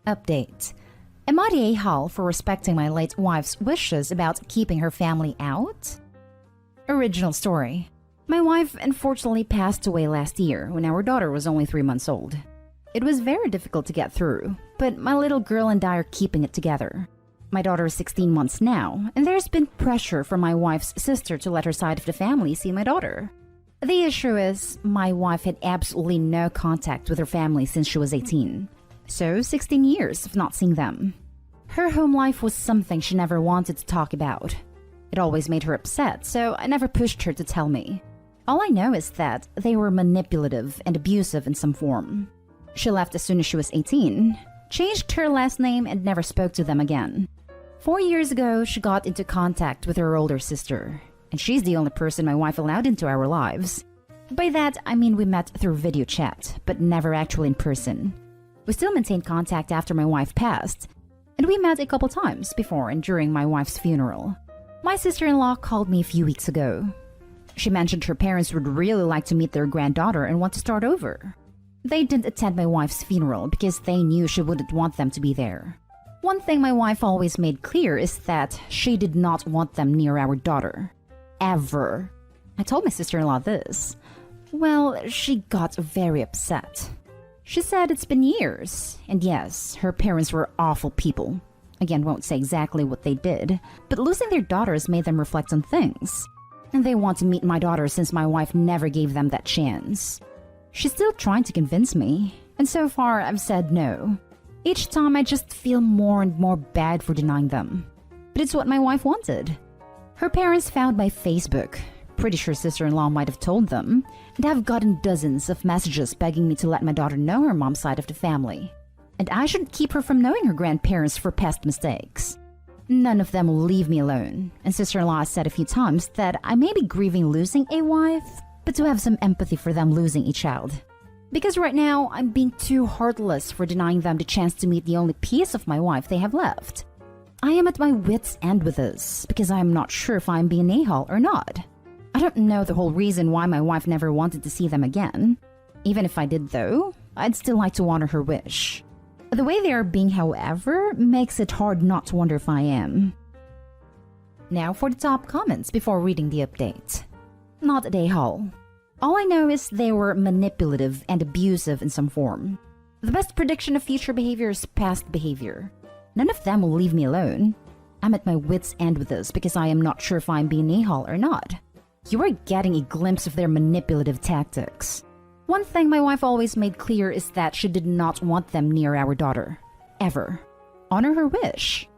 Update. Am I the a-hole for respecting my late wife's wishes about keeping her family out? Original story. My wife unfortunately passed away last year when our daughter was only 3 months old. It was very difficult to get through, but my little girl and I are keeping it together. My daughter is 16 months now, and there's been pressure from my wife's sister to let her side of the family see my daughter. The issue is, my wife had absolutely no contact with her family since she was 18. So 16 years of not seeing them. Her home life was something she never wanted to talk about. It always made her upset, so I never pushed her to tell me. All I know is that they were manipulative and abusive in some form. She left as soon as she was 18, changed her last name, and never spoke to them again. 4 years ago, she got into contact with her older sister, and she's the only person my wife allowed into our lives. By that, I mean we met through video chat, but never actually in person. We still maintained contact after my wife passed, and we met a couple times before and during my wife's funeral. My sister-in-law called me a few weeks ago. She mentioned her parents would really like to meet their granddaughter and want to start over. They didn't attend my wife's funeral because they knew she wouldn't want them to be there. One thing my wife always made clear is that she did not want them near our daughter. Ever. I told my sister-in-law this. Well, she got very upset. She said it's been years, and yes, her parents were awful people. Again, won't say exactly what they did, but losing their daughters made them reflect on things. And they want to meet my daughter since my wife never gave them that chance. She's still trying to convince me, and so far I've said no. Each time I just feel more and more bad for denying them. But it's what my wife wanted. Her parents found my Facebook. Pretty sure sister-in-law might have told them, and I've gotten dozens of messages begging me to let my daughter know her mom's side of the family. And I should keep her from knowing her grandparents for past mistakes. None of them will leave me alone, and sister-in-law has said a few times that I may be grieving losing a wife, but to have some empathy for them losing a child. Because right now, I'm being too heartless for denying them the chance to meet the only piece of my wife they have left. I am at my wit's end with this, because I am not sure if I'm being a-hole or not. I don't know the whole reason why my wife never wanted to see them again. Even if I did though, I'd still like to honor her wish. The way they are being, however, makes it hard not to wonder if I am. Now for the top comments before reading the update. Not a a-hole. All I know is they were manipulative and abusive in some form. The best prediction of future behavior is past behavior. None of them will leave me alone. I'm at my wit's end with this because I am not sure if I'm being a-hole or not. You are getting a glimpse of their manipulative tactics. One thing my wife always made clear is that she did not want them near our daughter. Ever. Honor her wish.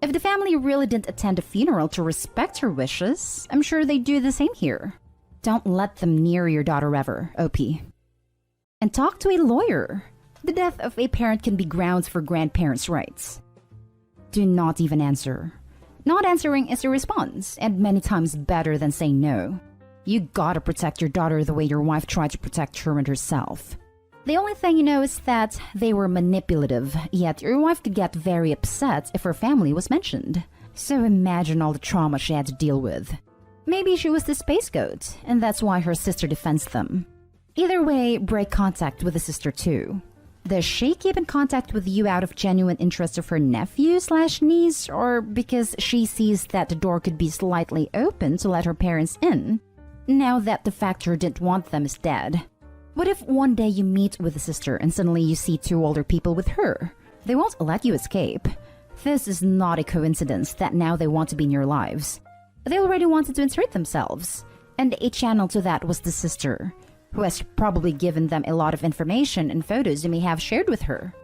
If the family really didn't attend a funeral to respect her wishes, I'm sure they'd do the same here. Don't let them near your daughter ever, OP. And talk to a lawyer. The death of a parent can be grounds for grandparents' rights. Do not even answer. Not answering is a response, and many times better than saying no. You gotta protect your daughter the way your wife tried to protect her and herself. The only thing you know is that they were manipulative, yet your wife could get very upset if her family was mentioned. So imagine all the trauma she had to deal with. Maybe she was the scapegoat, and that's why her sister defends them. Either way, break contact with the sister too. Does she keep in contact with you out of genuine interest of her nephew/niece, or because she sees that the door could be slightly open to let her parents in, now that the factor didn't want them is dead? What if one day you meet with the sister and suddenly you see 2 older people with her? They won't let you escape. This is not a coincidence that now they want to be in your lives. They already wanted to insert themselves, and a channel to that was the sister, who has probably given them a lot of information and photos you may have shared with her.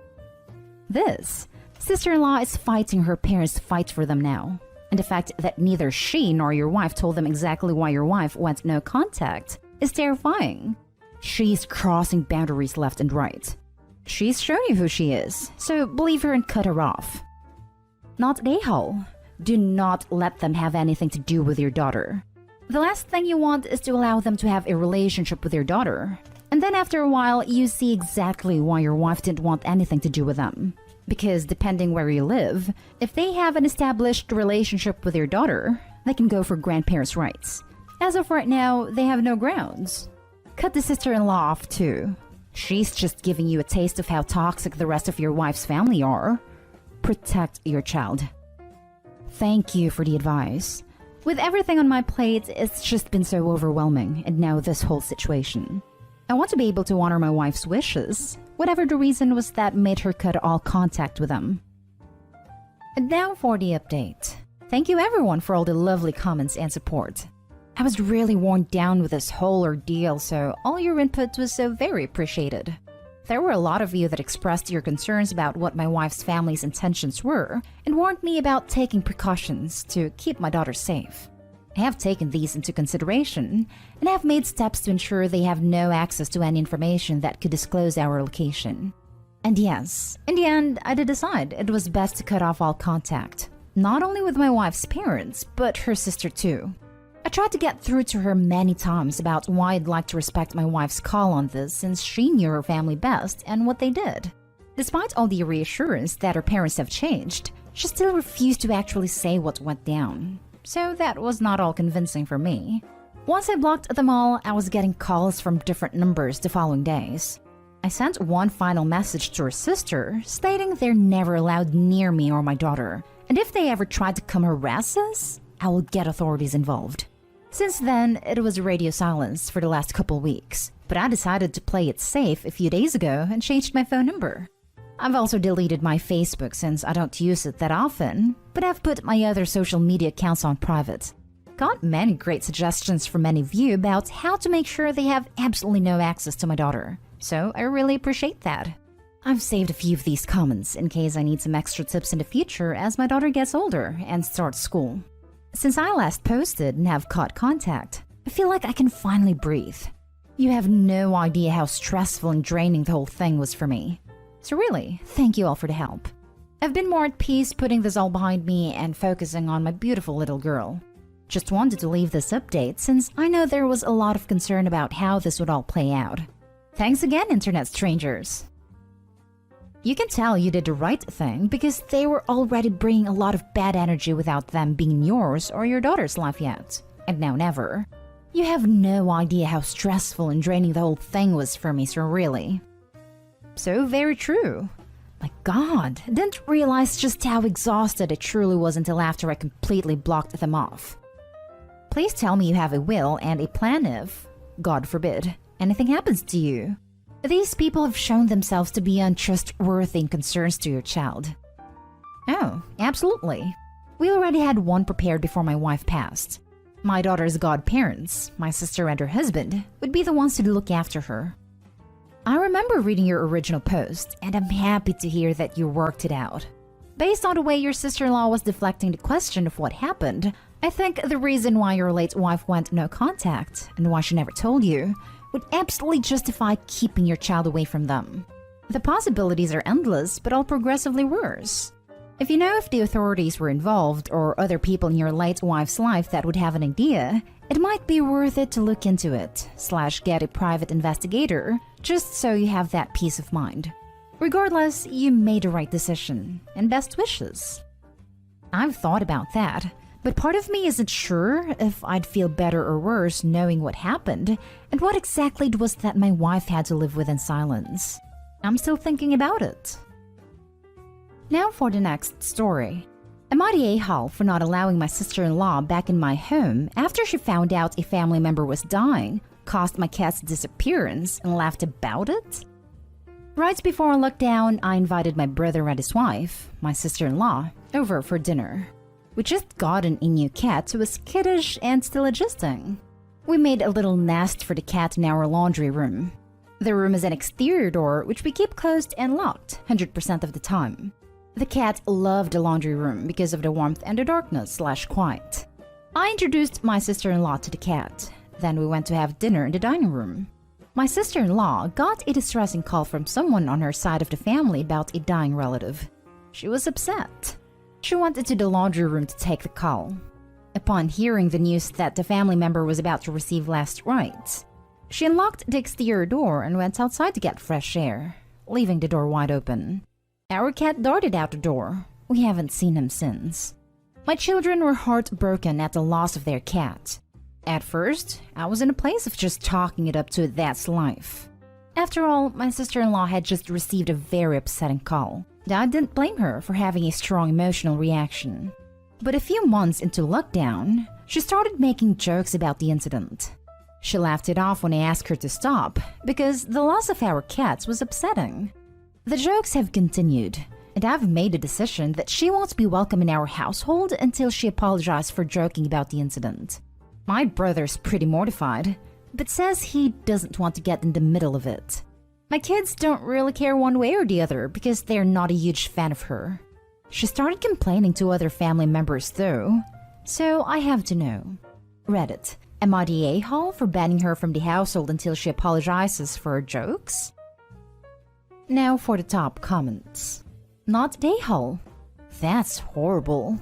This sister-in-law is fighting her parents' fight for them now, and the fact that neither she nor your wife told them exactly why your wife went no contact is terrifying. She's crossing boundaries left and right. She's shown you who she is, so believe her and cut her off. Not a-hole. Do not let them have anything to do with your daughter. The last thing you want is to allow them to have a relationship with your daughter. And then after a while, you see exactly why your wife didn't want anything to do with them. Because depending where you live, if they have an established relationship with your daughter, they can go for grandparents' rights. As of right now, they have no grounds. Cut the sister-in-law off too. She's just giving you a taste of how toxic the rest of your wife's family are. Protect your child. Thank you for the advice. With everything on my plate, it's just been so overwhelming, and now this whole situation. I want to be able to honor my wife's wishes, whatever the reason was that made her cut all contact with them. And now for the update. Thank you everyone for all the lovely comments and support. I was really worn down with this whole ordeal, so all your input was so very appreciated. There were a lot of you that expressed your concerns about what my wife's family's intentions were and warned me about taking precautions to keep my daughter safe. I have taken these into consideration and have made steps to ensure they have no access to any information that could disclose our location. And yes, in the end, I did decide it was best to cut off all contact, not only with my wife's parents, but her sister too. I tried to get through to her many times about why I'd like to respect my wife's call on this since she knew her family best and what they did. Despite all the reassurance that her parents have changed, she still refused to actually say what went down. So that was not all convincing for me. Once I blocked them all, I was getting calls from different numbers the following days. I sent one final message to her sister stating they're never allowed near me or my daughter, and if they ever tried to come harass us, I will get authorities involved. Since then, it was radio silence for the last couple weeks, but I decided to play it safe a few days ago and changed my phone number. I've also deleted my Facebook since I don't use it that often, but I've put my other social media accounts on private. Got many great suggestions from many of you about how to make sure they have absolutely no access to my daughter, so I really appreciate that. I've saved a few of these comments in case I need some extra tips in the future as my daughter gets older and starts school. Since I last posted and have caught contact, I feel like I can finally breathe. You have no idea how stressful and draining the whole thing was for me. So really, thank you all for the help. I've been more at peace putting this all behind me and focusing on my beautiful little girl. Just wanted to leave this update since I know there was a lot of concern about how this would all play out. Thanks again, internet strangers. You can tell you did the right thing because they were already bringing a lot of bad energy without them being in yours or your daughter's life yet. And now never. You have no idea how stressful and draining the whole thing was for me, so really. So very true. My God, I didn't realize just how exhausted I truly was until after I completely blocked them off. Please tell me you have a will and a plan if, God forbid, anything happens to you. These people have shown themselves to be untrustworthy in concerns to your child. Oh, absolutely. We already had one prepared before my wife passed. My daughter's godparents, my sister and her husband, would be the ones to look after her. I remember reading your original post, and I'm happy to hear that you worked it out. Based on the way your sister-in-law was deflecting the question of what happened, I think the reason why your late wife went no contact, and why she never told you, would absolutely justify keeping your child away from them. The possibilities are endless, but all progressively worse. If you know if the authorities were involved or other people in your late wife's life that would have an idea, it might be worth it to look into it, / get a private investigator, just so you have that peace of mind. Regardless, you made the right decision, and best wishes. I've thought about that, but part of me isn't sure if I'd feel better or worse knowing what happened and what exactly it was that my wife had to live with in silence. I'm still thinking about it. Now for the next story. Am I the a-hole for not allowing my sister-in-law back in my home after she found out a family member was dying, caused my cat's disappearance, and laughed about it? Right before lockdown, I invited my brother and his wife, my sister-in-law, over for dinner. We just got a new cat who was kiddish and still adjusting. We made a little nest for the cat in our laundry room. The room is an exterior door which we keep closed and locked 100% of the time. The cat loved the laundry room because of the warmth and the darkness / quiet. I introduced my sister-in-law to the cat. Then we went to have dinner in the dining room. My sister-in-law got a distressing call from someone on her side of the family about a dying relative. She was upset. She went into the laundry room to take the call. Upon hearing the news that the family member was about to receive last rites, she unlocked the exterior door and went outside to get fresh air, leaving the door wide open. Our cat darted out the door. We haven't seen him since. My children were heartbroken at the loss of their cat. At first, I was in a place of just talking it up to that's life. After all, my sister-in-law had just received a very upsetting call. I didn't blame her for having a strong emotional reaction. But a few months into lockdown, she started making jokes about the incident. She laughed it off when I asked her to stop because the loss of our cats was upsetting. The jokes have continued, and I've made a decision that she won't be welcome in our household until she apologized for joking about the incident. My brother's pretty mortified, but says he doesn't want to get in the middle of it. My kids don't really care one way or the other because they're not a huge fan of her. She started complaining to other family members though, so I have to know. Reddit, am I the a-hole for banning her from the household until she apologizes for her jokes? Now for the top comments. Not the a-hole. That's horrible.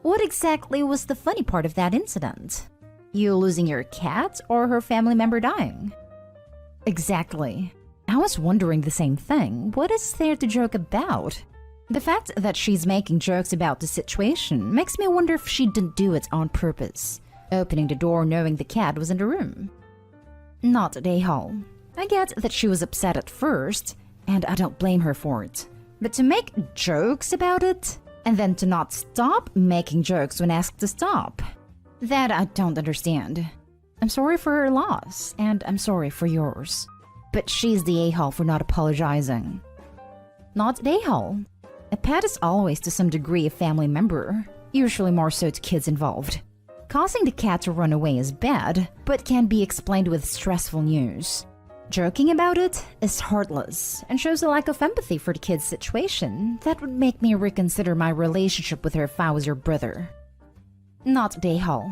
What exactly was the funny part of that incident? You losing your cat or her family member dying? Exactly. I was wondering the same thing. What is there to joke about? The fact that she's making jokes about the situation makes me wonder if she didn't do it on purpose, opening the door knowing the cat was in the room. Not a hole. I get that she was upset at first, and I don't blame her for it. But to make jokes about it, and then to not stop making jokes when asked to stop, that I don't understand. I'm sorry for her loss, and I'm sorry for yours. But she's the a-hole for not apologizing. Not the a-hole. A pet is always to some degree a family member, usually more so to kids involved. Causing the cat to run away is bad, but can be explained with stressful news. Joking about it is heartless and shows a lack of empathy for the kid's situation that would make me reconsider my relationship with her if I was your brother. Not the a-hole.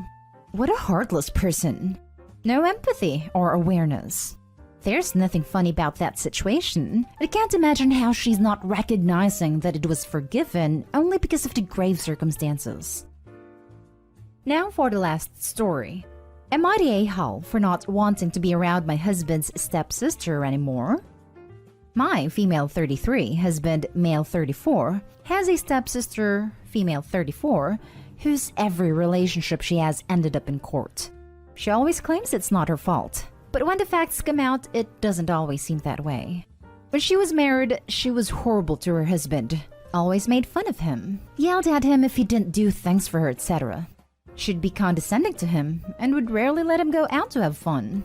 What a heartless person. No empathy or awareness. There's nothing funny about that situation. I can't imagine how she's not recognizing that it was forgiven only because of the grave circumstances. Now for the last story. Am I the a-hole for not wanting to be around my husband's stepsister anymore? My female 33 husband, male 34, has a stepsister, female 34, whose every relationship she has ended up in court. She always claims it's not her fault. But when the facts come out, it doesn't always seem that way. When she was married, she was horrible to her husband, always made fun of him, yelled at him if he didn't do things for her, etc. She'd be condescending to him and would rarely let him go out to have fun.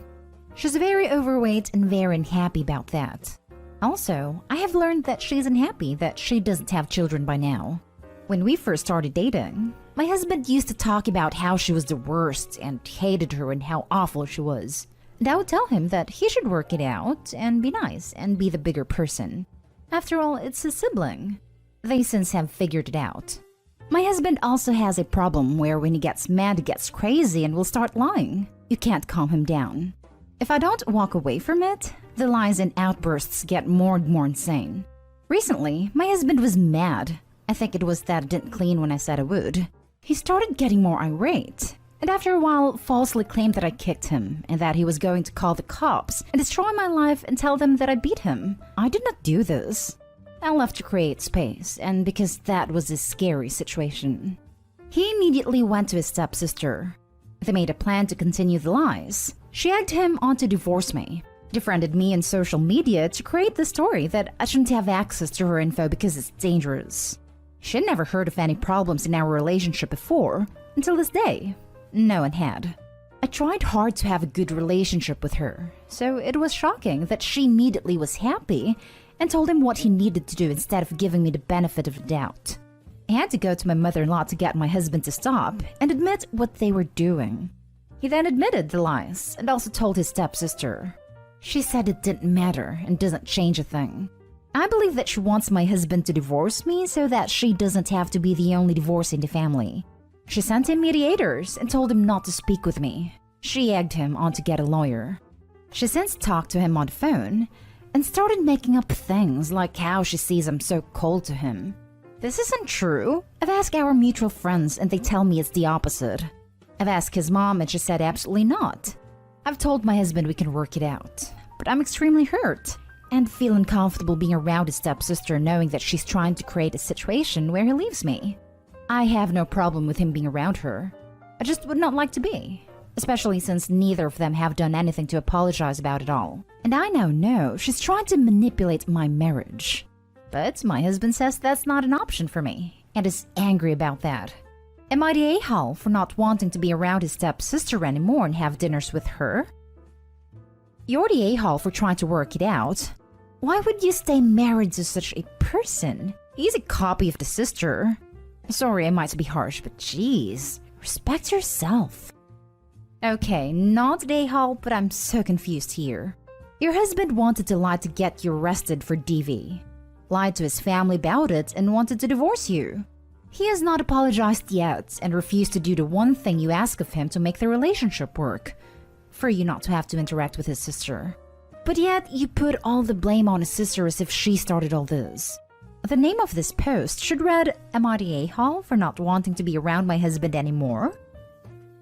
She's very overweight and very unhappy about that. Also, I have learned that she's unhappy that she doesn't have children by now. When we first started dating, my husband used to talk about how she was the worst and hated her and how awful she was. And I would tell him that he should work it out and be nice and be the bigger person. After all, it's his sibling. They since have figured it out. My husband also has a problem where when he gets mad, he gets crazy and will start lying. You can't calm him down. If I don't walk away from it, the lies and outbursts get more and more insane. Recently, my husband was mad. I think it was that I didn't clean when I said I would. He started getting more irate. And after a while, falsely claimed that I kicked him and that he was going to call the cops and destroy my life and tell them that I beat him. I did not do this. I left to create space, and because that was a scary situation. He immediately went to his stepsister. They made a plan to continue the lies. She egged him on to divorce me, defriended me in social media to create the story that I shouldn't have access to her info because it's dangerous. She'd never heard of any problems in our relationship before, until this day. No one had. I tried hard to have a good relationship with her, so it was shocking that she immediately was happy and told him what he needed to do instead of giving me the benefit of the doubt. I had to go to my mother-in-law to get my husband to stop and admit what they were doing. He then admitted the lies and also told his stepsister. She said it didn't matter and doesn't change a thing. I believe that she wants my husband to divorce me so that she doesn't have to be the only divorce in the family. She sent him mediators and told him not to speak with me. She egged him on to get a lawyer. She since talked to him on the phone and started making up things like how she sees I'm so cold to him. This isn't true. I've asked our mutual friends and they tell me it's the opposite. I've asked his mom and she said absolutely not. I've told my husband we can work it out, but I'm extremely hurt and feel uncomfortable being around his stepsister knowing that she's trying to create a situation where he leaves me. I have no problem with him being around her. I just would not like to be, especially since neither of them have done anything to apologize about it all. And I now know she's trying to manipulate my marriage. But my husband says that's not an option for me and is angry about that. Am I the a-hole for not wanting to be around his stepsister anymore and have dinners with her? You're the a-hole for trying to work it out. Why would you stay married to such a person? He's a copy of the sister. Sorry, I might be harsh, but geez, respect yourself. Okay, not the a-hole, but I'm so confused here. Your husband wanted to lie to get you arrested for DV. Lied to his family about it and wanted to divorce you. He has not apologized yet and refused to do the one thing you ask of him to make the relationship work, for you not to have to interact with his sister. But yet, you put all the blame on his sister as if she started all this. The name of this post should read, Am I the a-hole for not wanting to be around my husband anymore?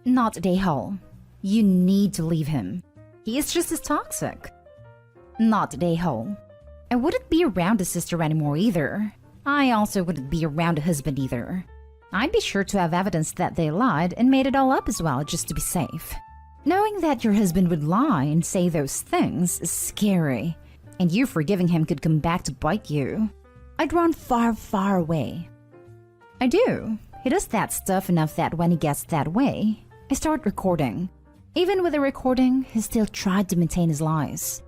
Not the a-hole. You need to leave him. He is just as toxic. Not the a-hole. I wouldn't be around the sister anymore either. I also wouldn't be around the husband either. I'd be sure to have evidence that they lied and made it all up as well just to be safe. Knowing that your husband would lie and say those things is scary, and you forgiving him could come back to bite you. I'd run far, far away. I do. He does that stuff enough that when he gets that way, I start recording. Even with the recording, he still tried to maintain his lies.